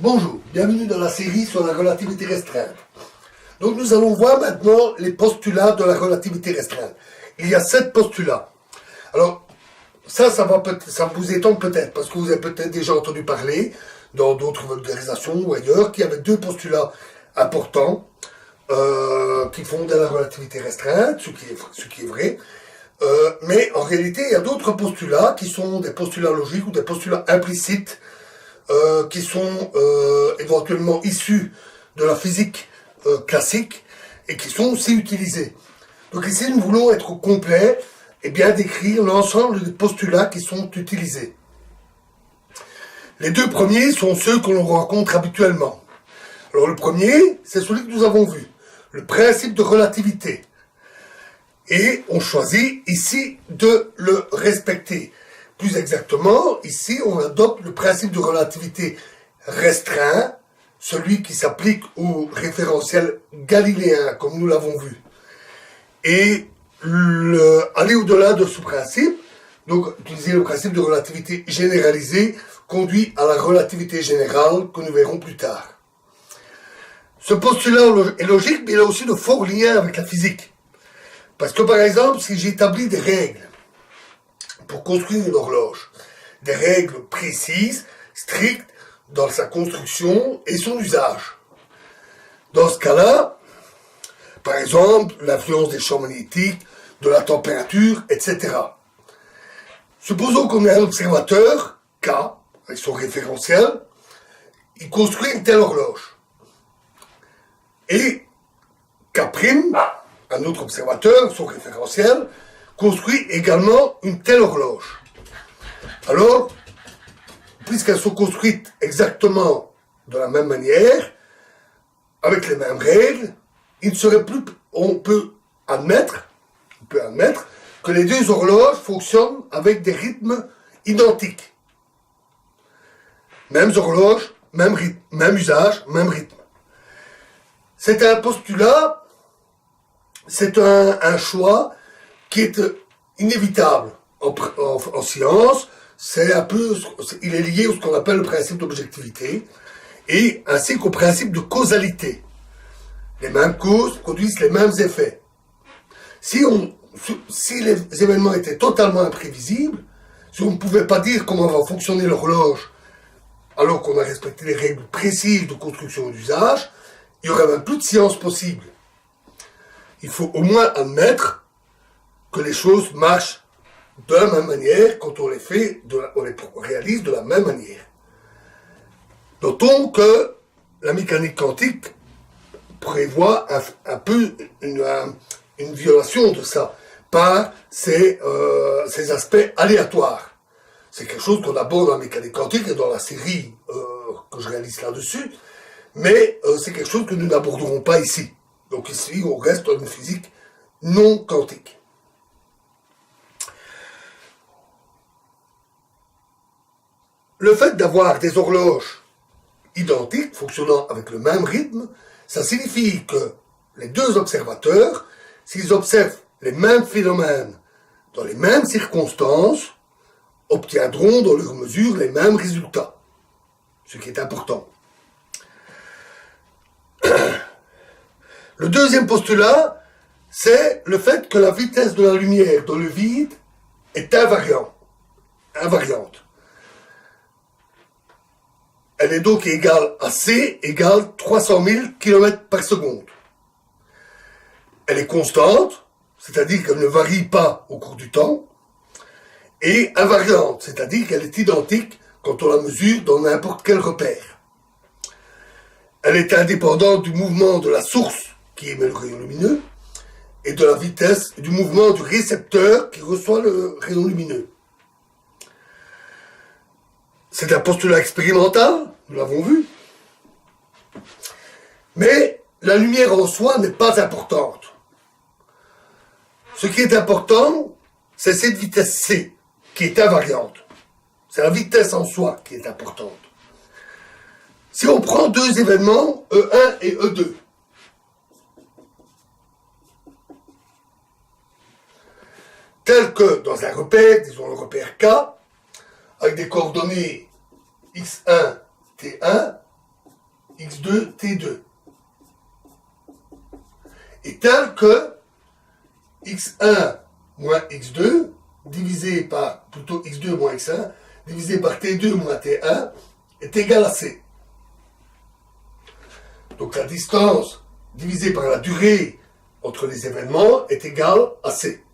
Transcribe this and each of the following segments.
Bonjour, bienvenue dans la série sur la relativité restreinte. Donc nous allons voir maintenant les postulats de la relativité restreinte. Il y a 7 postulats. Alors, ça vous étonne peut-être, parce que vous avez peut-être déjà entendu parler dans d'autres vulgarisations ou ailleurs, qu'il y avait 2 postulats importants qui fondaient la relativité restreinte, ce qui est vrai. Mais en réalité, il y a d'autres postulats qui sont des postulats logiques ou des postulats implicites qui sont éventuellement issus de la physique classique et qui sont aussi utilisés. Donc ici, nous voulons être complets et bien décrire l'ensemble des postulats qui sont utilisés. Les 2 premiers sont ceux que l'on rencontre habituellement. Alors le premier, c'est celui que nous avons vu, le principe de relativité. Et on choisit ici de le respecter. Plus exactement, ici, on adopte le principe de relativité restreint, celui qui s'applique au référentiel galiléen, comme nous l'avons vu. Et aller au-delà de ce principe, donc utiliser le principe de relativité généralisée, conduit à la relativité générale que nous verrons plus tard. Ce postulat est logique, mais il a aussi de forts liens avec la physique. Parce que par exemple, si j'établis des règles pour construire une horloge, des règles précises, strictes, dans sa construction et son usage. Dans ce cas-là, par exemple, l'influence des champs magnétiques, de la température, etc. Supposons qu'on ait un observateur, K, avec son référentiel, il construit une telle horloge. Et K', un autre observateur, son référentiel, construit également une telle horloge. Alors, puisqu'elles sont construites exactement de la même manière, avec les mêmes règles, on peut admettre que les 2 horloges fonctionnent avec des rythmes identiques. Mêmes horloges, même rythme, même usage, même rythme. C'est un postulat, c'est un choix qui est inévitable en science. Il est lié à ce qu'on appelle le principe d'objectivité et ainsi qu'au principe de causalité. Les mêmes causes produisent les mêmes effets. Si les événements étaient totalement imprévisibles, si on ne pouvait pas dire comment va fonctionner l'horloge alors qu'on a respecté les règles précises de construction et d'usage, il n'y aurait même plus de science possible. Il faut au moins admettre que les choses marchent de la même manière quand on les réalise de la même manière. Notons que la mécanique quantique prévoit un peu une violation de ça par ces aspects aléatoires. C'est quelque chose qu'on aborde dans la mécanique quantique et dans la série que je réalise là-dessus, mais c'est quelque chose que nous n'aborderons pas ici. Donc ici, on reste dans une physique non quantique. Le fait d'avoir des horloges identiques, fonctionnant avec le même rythme, ça signifie que les 2 observateurs, s'ils observent les mêmes phénomènes dans les mêmes circonstances, obtiendront dans leur mesure les mêmes résultats. Ce qui est important. Le deuxième postulat, c'est le fait que la vitesse de la lumière dans le vide est invariante. Elle est donc égale à C égale 300 000 km par seconde. Elle est constante, c'est-à-dire qu'elle ne varie pas au cours du temps, et invariante, c'est-à-dire qu'elle est identique quand on la mesure dans n'importe quel repère. Elle est indépendante du mouvement de la source qui émet le rayon lumineux et de la vitesse du mouvement du récepteur qui reçoit le rayon lumineux. C'est un postulat expérimental, nous l'avons vu. Mais la lumière en soi n'est pas importante. Ce qui est important, c'est cette vitesse C, qui est invariante. C'est la vitesse en soi qui est importante. Si on prend 2 événements, E1 et E2, tels que dans un repère, disons le repère K, avec des coordonnées x1, t1, de T2 est tel que x1 moins x2 divisé par, plutôt x2 moins x1, divisé par t2 moins t1 est égal à c. Donc la distance divisée par la durée entre les événements est égale à c.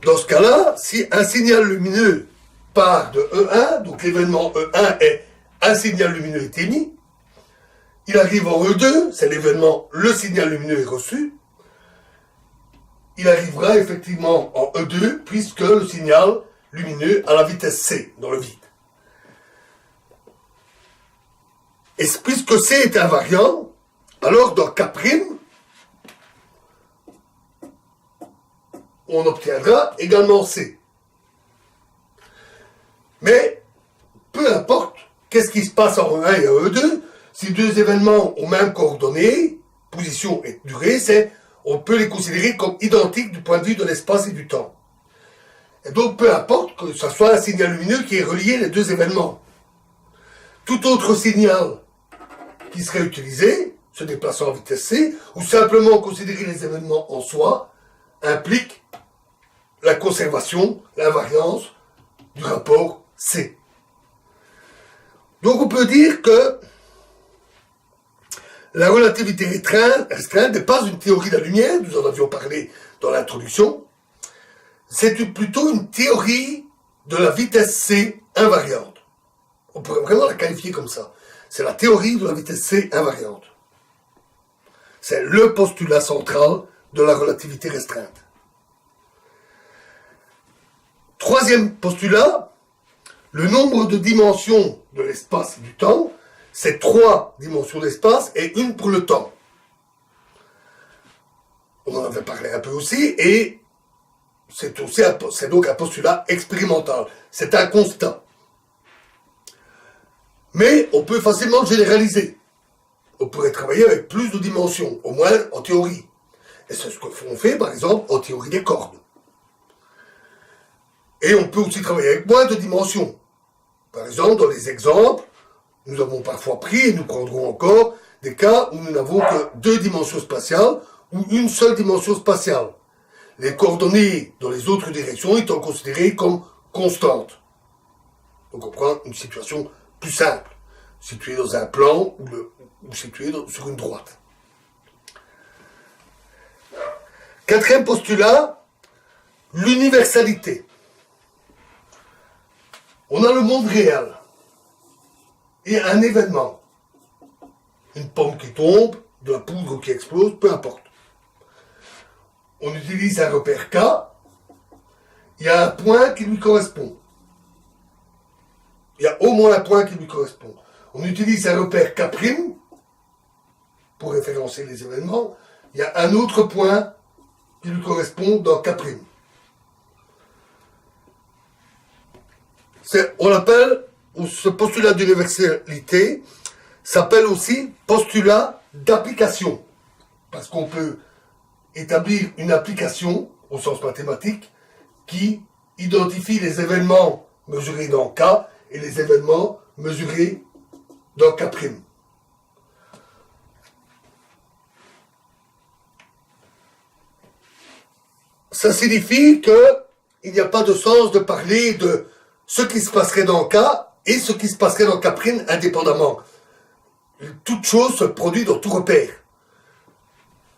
Dans ce cas-là, si un signal lumineux part de E1, donc l'événement E1 est un signal lumineux est émis, il arrive en E2, c'est l'événement, le signal lumineux est reçu, il arrivera effectivement en E2 puisque le signal lumineux a la vitesse c dans le vide. Et puisque c est invariant, alors dans K', on obtiendra également c. Mais peu importe qu'est-ce qui se passe en E1 et en E2, si deux événements ont même coordonnées, position et durée, on peut les considérer comme identiques du point de vue de l'espace et du temps. Et donc peu importe que ce soit un signal lumineux qui ait relié les deux événements. Tout autre signal qui serait utilisé, se déplaçant en vitesse c, ou simplement considérer les événements en soi, implique la conservation, l'invariance du rapport c. Donc on peut dire que la relativité restreinte n'est pas une théorie de la lumière, nous en avions parlé dans l'introduction, c'est plutôt une théorie de la vitesse c invariante. On pourrait vraiment la qualifier comme ça. C'est la théorie de la vitesse c invariante. C'est le postulat central de la relativité restreinte. Troisième postulat, le nombre de dimensions de l'espace et du temps, c'est 3 dimensions d'espace et une pour le temps. On en avait parlé un peu aussi, et c'est donc un postulat expérimental. C'est un constat. Mais on peut facilement le généraliser. On pourrait travailler avec plus de dimensions, au moins en théorie. Et c'est ce qu'on fait, par exemple, en théorie des cordes. Et on peut aussi travailler avec moins de dimensions. Par exemple, dans les exemples, nous avons parfois pris, et nous prendrons encore, des cas où nous n'avons que 2 dimensions spatiales ou une seule dimension spatiale. Les coordonnées dans les autres directions étant considérées comme constantes. Donc on prend une situation plus simple, située dans un plan ou située sur une droite. Quatrième postulat, l'universalité. On a le monde réel et un événement. Une pomme qui tombe, de la poudre qui explose, peu importe. On utilise un repère K, il y a un point qui lui correspond. Il y a au moins un point qui lui correspond. On utilise un repère K' pour référencer les événements. Il y a un autre point qui lui correspond dans K'. On l'appelle, ce postulat d'universalité s'appelle aussi postulat d'application. Parce qu'on peut établir une application, au sens mathématique, qui identifie les événements mesurés dans K et les événements mesurés dans K'. Ça signifie qu'il n'y a pas de sens de parler de ce qui se passerait dans K et ce qui se passerait dans K' indépendamment. Toute chose se produit dans tout repère.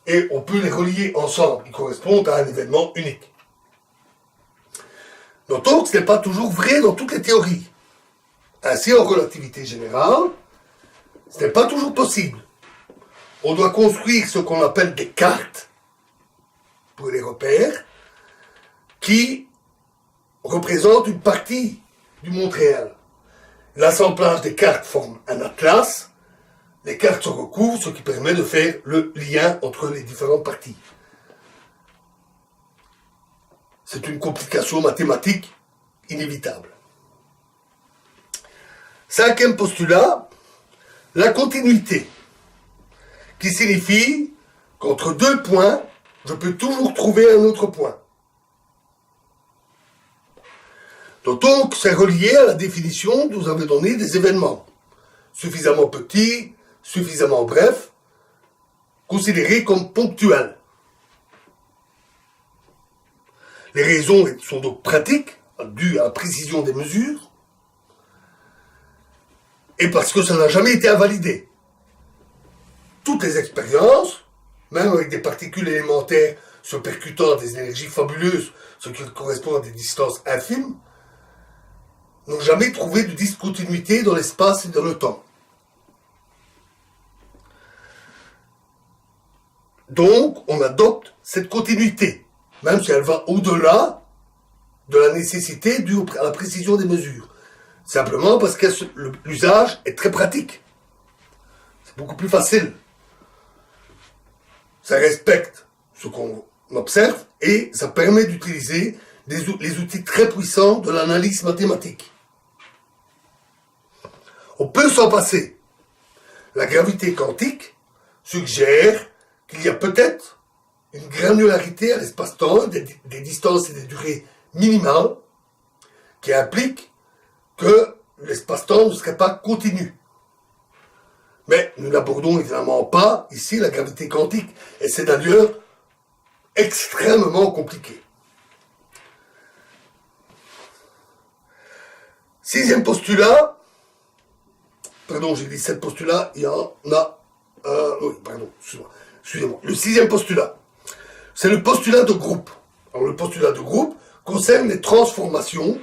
Et on peut les relier ensemble. Ils correspondent à un événement unique. Notons que ce n'est pas toujours vrai dans toutes les théories. Ainsi, en relativité générale, ce n'est pas toujours possible. On doit construire ce qu'on appelle des cartes pour les repères qui représentent une partie du monde réel. L'assemblage des cartes forme un atlas. Les cartes se recouvrent, ce qui permet de faire le lien entre les différentes parties. C'est une complication mathématique inévitable. Cinquième postulat, la continuité, qui signifie qu'entre 2 points, je peux toujours trouver un autre point. Donc, c'est relié à la définition que vous avez donnée des événements. suffisamment petit, suffisamment bref, considéré comme ponctuel. Les raisons sont donc pratiques, dues à la précision des mesures, et parce que ça n'a jamais été invalidé. Toutes les expériences, même avec des particules élémentaires se percutant à des énergies fabuleuses, ce qui correspond à des distances infimes, n'ont jamais trouvé de discontinuité dans l'espace et dans le temps. Donc, on adopte cette continuité, même si elle va au-delà de la nécessité due à la précision des mesures. Simplement parce que l'usage est très pratique. C'est beaucoup plus facile. Ça respecte ce qu'on observe et ça permet d'utiliser les outils très puissants de l'analyse mathématique. On peut s'en passer. La gravité quantique suggère qu'il y a peut-être une granularité à l'espace-temps, des distances et des durées minimales, qui impliquent que l'espace-temps ne serait pas continu. Mais nous n'abordons évidemment pas ici la gravité quantique, et c'est d'ailleurs extrêmement compliqué. Sixième postulat, pardon, j'ai dit 7 postulats, il y en a, oui, pardon, excusez-moi. Le sixième postulat, c'est le postulat de groupe. Alors, le postulat de groupe concerne les transformations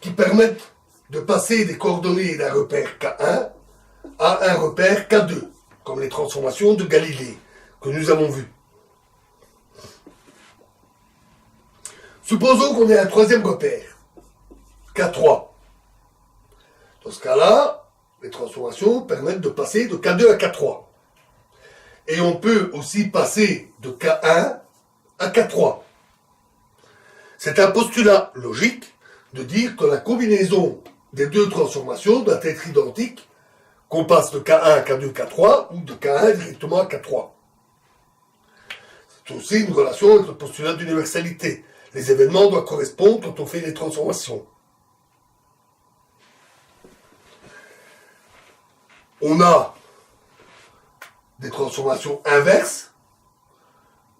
qui permettent de passer des coordonnées d'un repère K1 à un repère K2, comme les transformations de Galilée, que nous avons vues. Supposons qu'on ait un troisième repère, K3. Dans ce cas-là, les transformations permettent de passer de K2 à K3. Et on peut aussi passer de K1 à K3. C'est un postulat logique de dire que la combinaison des deux transformations doit être identique, qu'on passe de K1 à K2, K3, ou de K1 directement à K3. C'est aussi une relation avec le postulat d'universalité. Les événements doivent correspondre quand on fait les transformations. On a des transformations inverses,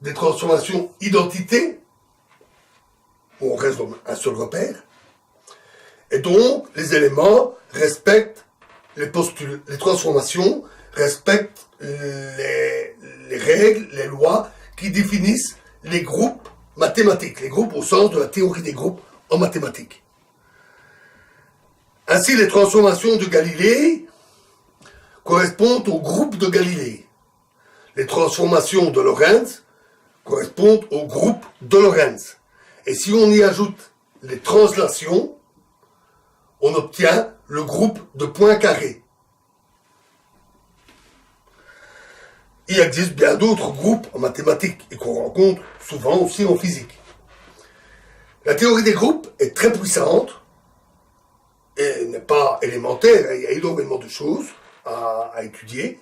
des transformations identité, où on reste dans un seul repère, et donc les éléments respectent les transformations, respectent les règles, les lois qui définissent les groupes mathématiques, les groupes au sens de la théorie des groupes en mathématiques. Ainsi, les transformations de Galilée correspondent au groupe de Galilée. Les transformations de Lorentz correspondent au groupe de Lorentz. Et si on y ajoute les translations, on obtient le groupe de points carrés. Il existe bien d'autres groupes en mathématiques et qu'on rencontre souvent aussi en physique. La théorie des groupes est très puissante et n'est pas élémentaire, il y a énormément de choses à étudier,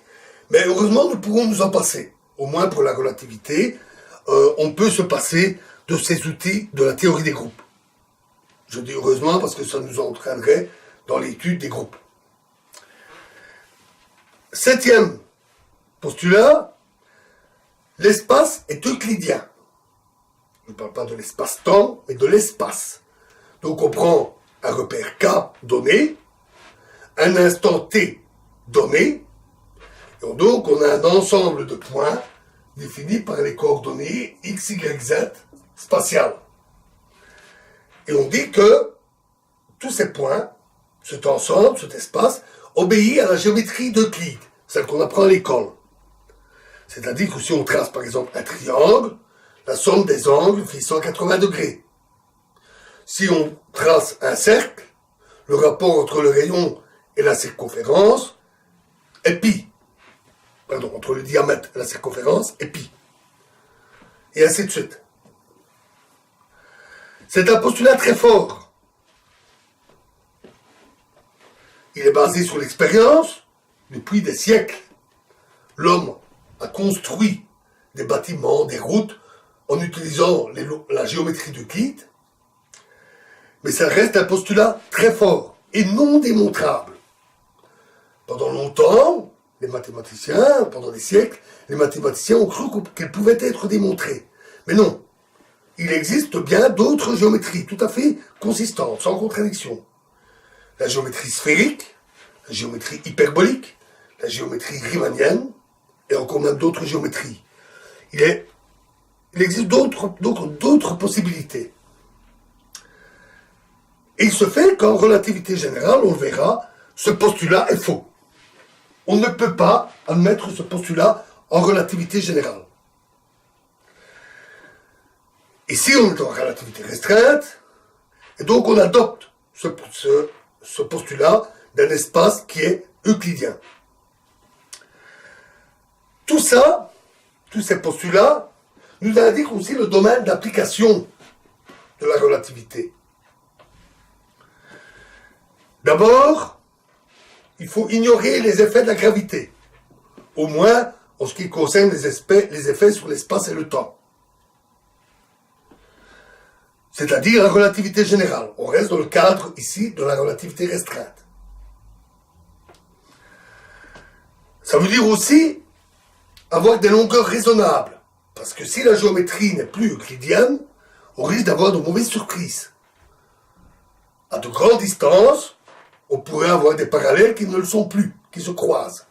mais heureusement nous pourrons nous en passer. Au moins pour la relativité, on peut se passer de ces outils de la théorie des groupes. Je dis heureusement parce que ça nous entraînerait dans l'étude des groupes. Septième postulat, l'espace est euclidien. Je ne parle pas de l'espace-temps, mais de l'espace. Donc on prend un repère K donné, un instant T donné, et donc on a un ensemble de points définis par les coordonnées X, Y, Z spatiales. Et on dit que tous ces points, cet ensemble, cet espace, obéit à la géométrie d'Euclide, celle qu'on apprend à l'école. C'est-à-dire que si on trace par exemple un triangle, la somme des angles fait 180 degrés. Si on trace un cercle, le rapport entre le rayon et la circonférence est pi. Pardon, entre le diamètre et la circonférence est pi. Et ainsi de suite. C'est un postulat très fort. Il est basé sur l'expérience. Depuis des siècles, l'homme a construit des bâtiments, des routes, en utilisant la géométrie d'Euclide. Mais ça reste un postulat très fort et non démontrable. Pendant longtemps, les mathématiciens, pendant des siècles, les mathématiciens ont cru qu'elles pouvaient être démontrées. Mais non, il existe bien d'autres géométries tout à fait consistantes, sans contradiction. La géométrie sphérique, la géométrie hyperbolique, la géométrie riemannienne, et encore même d'autres géométries. Il existe d'autres possibilités. Et il se fait qu'en relativité générale, on le verra, ce postulat est faux. On ne peut pas admettre ce postulat en relativité générale. Ici, on est en relativité restreinte, et donc on adopte ce postulat d'un espace qui est euclidien. Tout ça, tous ces postulats, nous indiquent aussi le domaine d'application de la relativité. D'abord, il faut ignorer les effets de la gravité, au moins en ce qui concerne les effets sur l'espace et le temps. C'est-à-dire la relativité générale. On reste dans le cadre ici de la relativité restreinte. Ça veut dire aussi avoir des longueurs raisonnables. Parce que si la géométrie n'est plus euclidienne, on risque d'avoir de mauvaises surprises. À de grandes distances, on pourrait avoir des parallèles qui ne le sont plus, qui se croisent.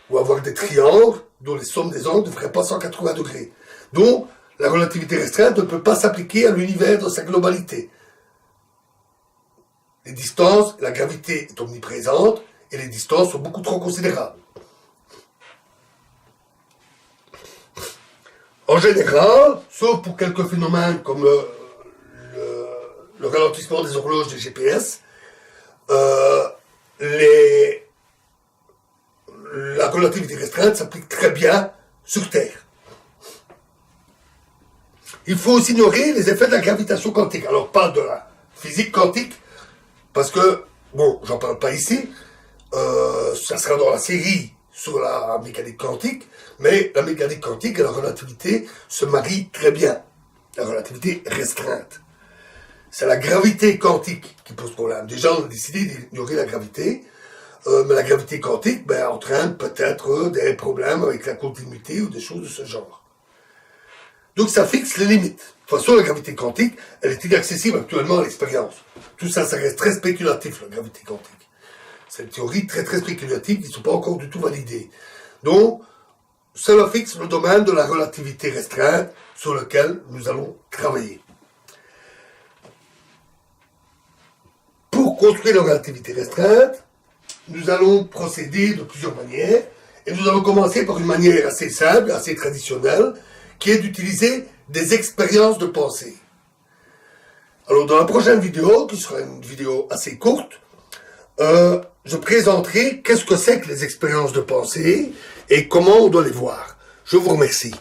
Ou avoir des triangles dont les sommes des angles ne feraient pas 180 degrés. Donc, la relativité restreinte ne peut pas s'appliquer à l'univers dans sa globalité. Les distances, la gravité est omniprésente et les distances sont beaucoup trop considérables. En général, sauf pour quelques phénomènes comme le ralentissement des horloges des GPS, la relativité restreinte s'applique très bien sur Terre. Il faut aussi ignorer les effets de la gravitation quantique. Alors, pas de la physique quantique, parce que, bon, j'en parle pas ici, ça sera dans la série sur la mécanique quantique, mais la mécanique quantique et la relativité se marient très bien. La relativité restreinte. C'est la gravité quantique qui pose problème. Déjà, on a décidé d'ignorer la gravité, mais la gravité quantique entraîne peut-être des problèmes avec la continuité ou des choses de ce genre. Donc ça fixe les limites. De toute façon, la gravité quantique, elle est inaccessible actuellement à l'expérience. Tout ça, ça reste très spéculatif, la gravité quantique. C'est une théorie très très spéculative qui ne sont pas encore du tout validées. Donc, cela fixe le domaine de la relativité restreinte sur lequel nous allons travailler. Pour construire la relativité restreinte, nous allons procéder de plusieurs manières, et nous allons commencer par une manière assez simple, assez traditionnelle, qui est d'utiliser des expériences de pensée. Alors dans la prochaine vidéo, qui sera une vidéo assez courte, je présenterai qu'est-ce que c'est que les expériences de pensée et comment on doit les voir. Je vous remercie.